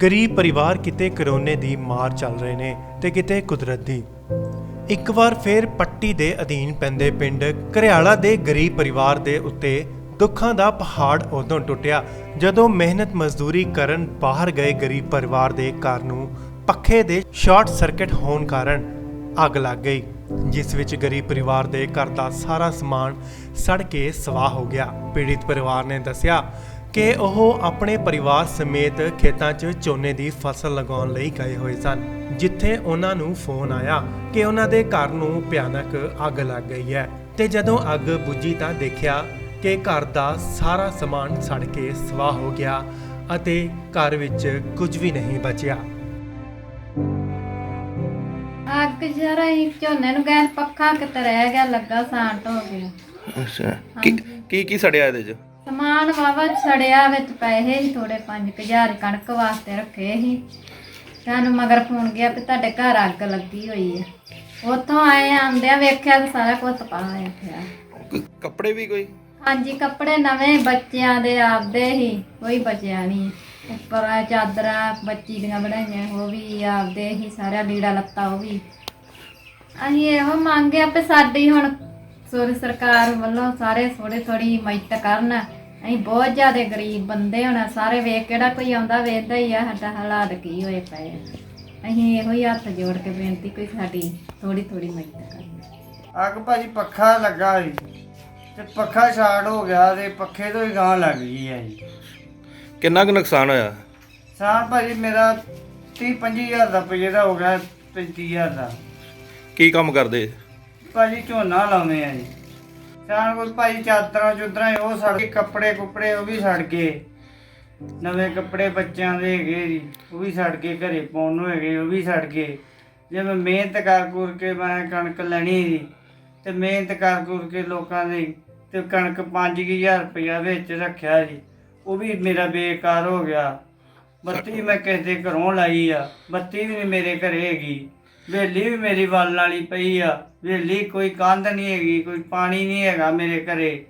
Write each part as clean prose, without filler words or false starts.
ਗਰੀਬ ਪਰਿਵਾਰ ਕਿਤੇ ਕਰੋਨੇ ਦੀ ਮਾਰ ਚੱਲ ਰਹੇ ਨੇ ਤੇ ਕਿਤੇ ਕੁਦਰਤ ਦੀ। ਇੱਕ ਵਾਰ ਫੇਰ ਪੱਟੀ ਦੇ ਅਧੀਨ ਪੈਂਦੇ ਪਿੰਡ ਘਰਿਆਲਾ ਦੇ ਗਰੀਬ ਪਰਿਵਾਰ ਦੇ ਉੱਤੇ ਦੁੱਖਾਂ ਦਾ ਪਹਾੜ ਉਦੋਂ ਟੁੱਟਿਆ ਜਦੋਂ ਮਿਹਨਤ ਮਜ਼ਦੂਰੀ ਕਰਨ ਬਾਹਰ ਗਏ ਗਰੀਬ ਪਰਿਵਾਰ ਦੇ ਘਰ ਨੂੰ ਪੱਖੇ ਦੇ ਸ਼ਾਰਟ ਸਰਕਟ ਹੋਣ ਕਾਰਨ ਅੱਗ ਲੱਗ ਗਈ, ਜਿਸ ਵਿੱਚ ਗਰੀਬ ਪਰਿਵਾਰ ਦੇ ਘਰ ਦਾ ਸਾਰਾ ਸਮਾਨ ਸੜ ਕੇ ਸਵਾਹ ਹੋ ਗਿਆ। ਪੀੜਿਤ ਪਰਿਵਾਰ ਨੇ ਦੱਸਿਆ ਕਿ ਉਹ ਆਪਣੇ ਪਰਿਵਾਰ ਸਮੇਤ ਖੇਤਾਂ 'ਚ ਝੋਨੇ ਦੀ ਫਸਲ ਲਗਾਉਣ ਲਈ ਗਏ ਹੋਏ ਸਨ, ਜਿੱਥੇ ਉਹਨਾਂ ਨੂੰ ਫੋਨ ਆਇਆ ਕਿ ਉਹਨਾਂ ਦੇ ਘਰ ਨੂੰ ਭਿਆਨਕ ਅੱਗ ਲੱਗ ਗਈ ਹੈ ਤੇ ਜਦੋਂ ਅੱਗ ਬੁਝੀ ਤਾਂ ਦੇਖਿਆ ਕਿ ਘਰ ਦਾ ਸਾਰਾ ਸਮਾਨ ਸੜ ਕੇ ਸਵਾਹ ਹੋ ਗਿਆ ਅਤੇ ਘਰ ਵਿੱਚ ਕੁਝ ਵੀ ਨਹੀਂ ਬਚਿਆ। ਅੱਗ ਜਰਾ ਹੀ ਝੋਨੇ ਨੂੰ ਗੈਸ ਪੱਖਾ ਕਿਤੇ ਰਹਿ ਗਿਆ ਲੱਗਾ ਸਾਂਟ ਹੋ ਗਿਆ। ਅੱਛਾ ਕੀ ਸੜਿਆ ਇਹਦੇ ਚ? ਸਮਾਨ ਵਾਵਾ ਛੜਿਆ, ਵਿੱਚ ਪੈਸੇ ਹੀ ਥੋੜੇ 5000 ਕਣਕ ਵਾਸਤੇ ਰੱਖੇ ਸੀ। ਸਾਨੂੰ ਮਗਰ ਫੋਨ ਗਿਆ ਕਿ ਤੁਹਾਡੇ ਘਰ ਅੱਗ ਲੱਗੀ ਹੋਈ ਹੈ। ਉੱਥੋਂ ਆਏ ਆਂਦਿਆਂ ਵੇਖਿਆ ਤਾਂ ਸਾਰਾ ਕੁਝ ਤਪਾਇਆ ਪਿਆ। ਕੱਪੜੇ ਵੀ ਕੋਈ? ਹਾਂਜੀ, ਕੱਪੜੇ ਨਵੇਂ ਬੱਚਿਆਂ ਦੇ ਆਪਦੇ ਹੀ, ਕੋਈ ਬਚਿਆ ਨਹੀਂ। ਉੱਪਰ ਚਾਦਰਾਂ ਬੱਚੀ ਦੀਆਂ ਬਣਾਈਆਂ ਉਹ ਵੀ ਆਪਦੇ ਹੀ, ਸਾਰਾ ਲੀੜਾ ਲੱਤਾ ਉਹ ਵੀ। ਅਸੀਂ ਇਹੋ ਮੰਗਿਆ ਵੀ ਸਾਡੀ ਹੁਣ ਸਰਕਾਰ ਵੱਲੋਂ ਸਾਰੇ ਥੋੜੀ ਮਦਦ ਕਰਨ। ਅਸੀਂ ਬਹੁਤ ਜ਼ਿਆਦਾ ਗਰੀਬ ਬੰਦੇ ਹੁਣ, ਸਾਰੇ ਵੇਖ ਕਿਹੜਾ ਕੋਈ ਆਉਂਦਾ ਵੇਖਦਾ ਹੀ ਆ ਸਾਡਾ ਹਾਲਾਤ ਕੀ ਹੋਏ ਪਏ। ਅਸੀਂ ਇਹੋ ਹੀ ਹੱਥ ਜੋੜ ਕੇ ਬੇਨਤੀ ਕੋਈ ਸਾਡੀ ਥੋੜੀ ਮਦਦ ਕਰਨ। ਅੱਗ ਭਾਜੀ ਪੱਖਾ ਲੱਗਾ ਸੀ ਤੇ ਪੱਖਾ ਸ਼ਾਰਟ ਹੋ ਗਿਆ ਤੇ ਪੱਖੇ ਤੋਂ ਹੀ ਗਾਂ ਲੱਗ ਗਈ ਹੈ ਜੀ। ਕਿੰਨਾ ਕੁ ਨੁਕਸਾਨ ਹੋਇਆ? ਸਾਂ ਭਾਜੀ ਮੇਰਾ 30-25000 ਦਾ ਰੁਪਏ ਦਾ ਹੋ ਗਿਆ, 35000 ਦਾ। ਕੀ ਕੰਮ ਕਰਦੇ? ਭਾਜੀ ਝੋਨਾ ਲਾਉਂਦੇ ਆ ਜੀ। ਸਾਂ ਕੋਲ ਭਾਜੀ ਚਾਦਰਾਂ ਚੁਦਰਾਂ ਉਹ ਸੜ ਗਏ, ਕੱਪੜੇ ਕੁੱਪੜੇ ਉਹ ਵੀ ਸੜ ਗਏ, ਨਵੇਂ ਕੱਪੜੇ ਬੱਚਿਆਂ ਦੇ ਹੈਗੇ ਜੀ ਉਹ ਵੀ ਸੜ ਗਏ, ਘਰੇ ਪਾਉਣ ਨੂੰ ਹੈਗੇ ਉਹ ਵੀ ਸੜ ਗਏ। ਜੇ ਮੈਂ ਮਿਹਨਤ ਕਰ ਕੇ ਮੈਂ ਕਣਕ ਲੈਣੀ ਸੀ ਤੇ ਮਿਹਨਤ ਕਰ ਕੇ ਲੋਕਾਂ ਦੀ ਤੇ ਕਣਕ 5000 ਰੁਪਇਆ ਵਿੱਚ ਰੱਖਿਆ ਜੀ, ਉਹ ਵੀ ਮੇਰਾ ਬੇਕਾਰ ਹੋ ਗਿਆ। ਬੱਤੀ ਮੈਂ ਕਿਸੇ ਦੇ ਘਰੋਂ ਲਾਈ ਆ, ਬੱਤੀ ਵੀ ਨਹੀਂ ਮੇਰੇ ਘਰੇ ਹੈਗੀ। ਵੇਲੀ ਵੀ ਮੇਰੀ ਵੱਲ ਵਾਲੀ ਪਈ ਆ, ਵੇਲੀ ਕੋਈ ਕੰਧ ਨਹੀਂ ਹੈਗੀ, ਕੋਈ ਪਾਣੀ ਨਹੀਂ ਹੈਗਾ ਮੇਰੇ ਘਰੇ।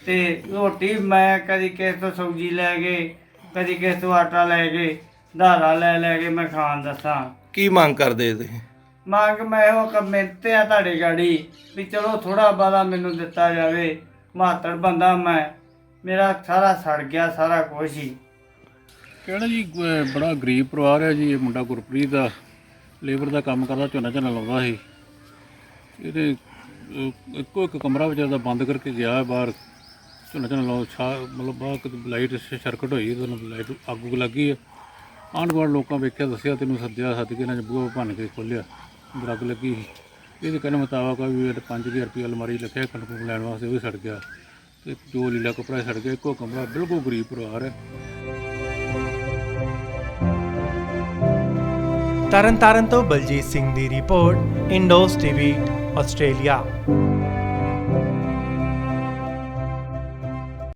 ਤੇ ਰੋਟੀ ਮੈਂ ਕਦੀ ਕਿਸੇ ਤੋਂ ਸਬਜ਼ੀ ਲੈ ਗਏ, ਕਦੀ ਕਿਸੇ ਤੋਂ ਆਟਾ ਲੈ ਗਏ, ਧਾਰਾ ਲੈ ਕੇ ਮੈਂ ਖਾਣ ਦੱਸਾਂ। ਕੀ ਮੰਗ ਕਰਦੇ ਤੁਸੀਂ? ਮੰਗ ਮੈਂ ਉਹ ਮਿਹਨਤ ਆ ਤੁਹਾਡੇ ਗਾੜੀ ਵੀ ਚਲੋ ਥੋੜਾ ਬਾਦਾ ਮੈਨੂੰ ਦਿੱਤਾ ਜਾਵੇ। ਮਾਤੜ ਬੰਦਾ ਮੈਂ, ਮੇਰਾ ਸਾਰਾ ਸੜ ਗਿਆ ਸਾਰਾ ਕੁਛ ਹੀ। ਕਿਹੜਾ ਜੀ ਬੜਾ ਗਰੀਬ ਪਰਿਵਾਰ ਹੈ ਜੀ। ਇਹ ਮੁੰਡਾ ਗੁਰਪ੍ਰੀਤ ਦਾ ਲੇਬਰ ਦਾ ਕੰਮ ਕਰਦਾ, ਝੋਨਾ ਲਾਉਂਦਾ ਸੀ। ਇਹਦੇ ਇੱਕੋ ਇੱਕ ਕਮਰਾ ਵਿਚਾਰਾ ਬੰਦ ਕਰਕੇ ਗਿਆ ਬਾਹਰ ਝੋਨਾ ਲਾਉ ਮਤਲਬ ਬਾਹਰ ਕਿਤੇ ਲਾਈਟ ਸਰਕਟ ਹੋਈ, ਲਾਈਟ ਅੱਗ ਲੱਗੀ ਹੈ। ਆਂਢ ਗੁਆਂਢ ਲੋਕਾਂ ਵੇਖਿਆ, ਦੱਸਿਆ, ਤੈਨੂੰ ਸੱਦ ਕੇ ਇਹਨਾਂ ਨੇ ਬੂਹਾ ਭੰਨ ਕੇ ਖੋਲ੍ਹਿਆ, ਅੱਗ ਲੱਗੀ ਸੀ। ਇਹਦੇ ਕਹਿਣ ਮੁਤਾਬਕ ਆ ਵੀ 5000 ਰੁਪਏ ਅਲਮਾਰੀ ਰੱਖਿਆ ਕਣਕ ਲੈਣ ਵਾਸਤੇ, ਉਹ ਵੀ ਸੜ ਗਿਆ ਤੇ ਜੋ ਲੀਲਾ ਕੱਪੜਾ ਸੜ ਗਿਆ। ਇੱਕੋ ਕਮਰਾ, ਬਿਲਕੁਲ ਗਰੀਬ ਪਰਿਵਾਰ ਹੈ। ਤਰਨਤਾਰਨ ਤੋਂ ਬਲਜੀਤ ਸਿੰਘ ਦੀ ਰਿਪੋਰਟ, ਇੰਡੋਸ ਟੀਵੀ ਆਸਟ੍ਰੇਲੀਆ।